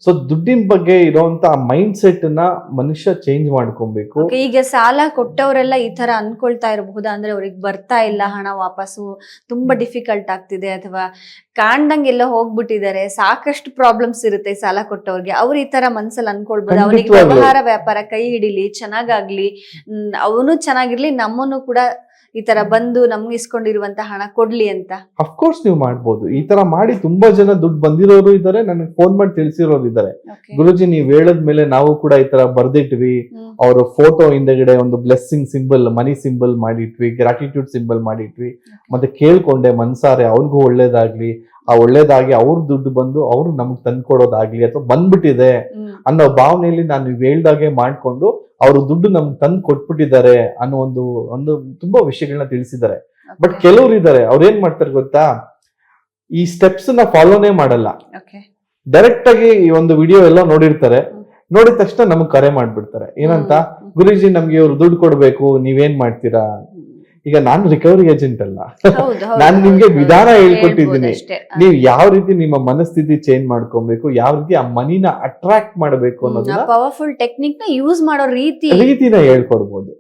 So ದುಡ್ಡಿನ ಬಗ್ಗೆ ಇರೋಂತ mind set ನ ಮನುಷ್ಯ ಚೇಂಜ್ ಮಾಡ್ಕೊಬೇಕು. ಈಗ ಸಾಲ ಕೊಟ್ಟವರೆಲ್ಲ ಈ ತರ ಅನ್ಕೊಳ್ತಾ ಇರಬಹುದಾ, ಅಂದ್ರೆ ಅವ್ರಿಗೆ ಬರ್ತಾ ಇಲ್ಲ ಹಣ ವಾಪಸ್ಸು, ತುಂಬಾ ಡಿಫಿಕಲ್ಟ್ ಆಗ್ತಿದೆ, ಅಥವಾ ಕಾಣ್ದಂಗೆಲ್ಲ ಹೋಗ್ಬಿಟ್ಟಿದ್ದಾರೆ, ಸಾಕಷ್ಟು ಪ್ರಾಬ್ಲಮ್ಸ್ ಇರುತ್ತೆ ಸಾಲ ಕೊಟ್ಟವ್ರಿಗೆ, ಅವ್ರು ಈ ತರ ಮನ್ಸಲ್ಲಿ ಅನ್ಕೊಳ್ಬಹುದು ಅವನಿಗೆ ವ್ಯವಹಾರ ವ್ಯಾಪಾರ ಕೈ ಹಿಡಿಲಿ, ಚೆನ್ನಾಗಾಗ್ಲಿ, ಅವನು ಚೆನ್ನಾಗಿರ್ಲಿ, ನಮ್ಮನ್ನು ಕೂಡ ಈ ತರ ಬಂದು ನಮ್ಗೆ ಇಸ್ಕೊಂಡಿರುವಂತ ಹಣ ಕೊಡ್ಲಿ ಅಂತ. ಅಫ್ಕೋರ್ಸ್ ನೀವು ಮಾಡ್ಬೋದು. ಈ ತರ ಮಾಡಿ ತುಂಬಾ ಜನ ದುಡ್ಡು ಬಂದಿರೋರು ಇದಾರೆ, ನನಗೆ ಫೋನ್ ಮಾಡಿ ತಿಳಿಸಿರೋರು ಇದಾರೆ. ಗುರುಜಿ ನೀವ್ ಹೇಳದ್ಮೇಲೆ ನಾವು ಕೂಡ ಈ ತರ ಬರ್ದಿಟ್ವಿ, ಅವ್ರ ಫೋಟೋ ಹಿಂದೆಗಡೆ ಒಂದು ಬ್ಲೆಸ್ಸಿಂಗ್ ಸಿಂಬಲ್, ಮನಿ ಸಿಂಬಲ್ ಮಾಡಿಟ್ವಿ, ಗ್ರಾಟಿಟ್ಯೂಡ್ ಸಿಂಬಲ್ ಮಾಡಿಟ್ವಿ, ಮತ್ತೆ ಕೇಳ್ಕೊಂಡೆ ಮನ್ಸಾರೆ ಅವ್ರಿಗೂ ಒಳ್ಳೇದಾಗ್ಲಿ, ಆ ಒಳ್ಳೇದಾಗಿ ಅವ್ರ ದುಡ್ಡು ಬಂದು ಅವ್ರು ನಮಗ್ ತಂದ್ಕೊಡೋದಾಗ್ಲಿ, ಅಥವಾ ಬಂದ್ಬಿಟ್ಟಿದೆ ಅನ್ನೋ ಭಾವನೆಯಲ್ಲಿ ನಾನು ನೀವು ಹೇಳ್ದಾಗೆ ಮಾಡ್ಕೊಂಡು ಅವ್ರ ದುಡ್ಡು ನಮ್ಗೆ ತಂದು ಕೊಟ್ಬಿಟ್ಟಿದ್ದಾರೆ ಅನ್ನೋ ಒಂದು ತುಂಬಾ ವಿಷಯಗಳನ್ನ ತಿಳಿಸಿದ್ದಾರೆ. ಬಟ್ ಕೆಲವ್ರು ಇದ್ದಾರೆ, ಅವ್ರ ಏನ್ ಮಾಡ್ತಾರೆ ಗೊತ್ತಾ, ಈ ಸ್ಟೆಪ್ಸ್ ನ ಫಾಲೋನೇ ಮಾಡಲ್ಲ. ಡೈರೆಕ್ಟ್ ಆಗಿ ಈ ಒಂದು ವಿಡಿಯೋ ಎಲ್ಲ ನೋಡಿರ್ತಾರೆ, ನೋಡಿದ ತಕ್ಷಣ ನಮಗ್ ಕರೆ ಮಾಡ್ಬಿಡ್ತಾರೆ. ಏನಂತ, ಗುರುಜಿ ನಮ್ಗೆ ಇವ್ರು ದುಡ್ಡು ಕೊಡ್ಬೇಕು, ನೀವೇನ್ ಮಾಡ್ತೀರಾ? ಈಗ ನಾನು ರಿಕವರಿ ಏಜೆಂಟ್ ಅಲ್ಲ, ನಾನು ನಿಮ್ಗೆ ವಿಧಾನ ಹೇಳ್ಕೊಟ್ಟಿದ್ದೀನಿ. ನೀವು ಯಾವ ರೀತಿ ನಿಮ್ಮ ಮನಸ್ಥಿತಿ ಚೇಂಜ್ ಮಾಡ್ಕೊಬೇಕು, ಯಾವ ರೀತಿ ಆ ಮನಿನ ಅಟ್ರಾಕ್ಟ್ ಮಾಡಬೇಕು ಅನ್ನೋದನ್ನ ಪವರ್ಫುಲ್ ಟೆಕ್ನಿಕ್ ನ ಯೂಸ್ ಮಾಡೋ ರೀತಿನ ಹೇಳ್ಕೊಡ್ಬೋದು.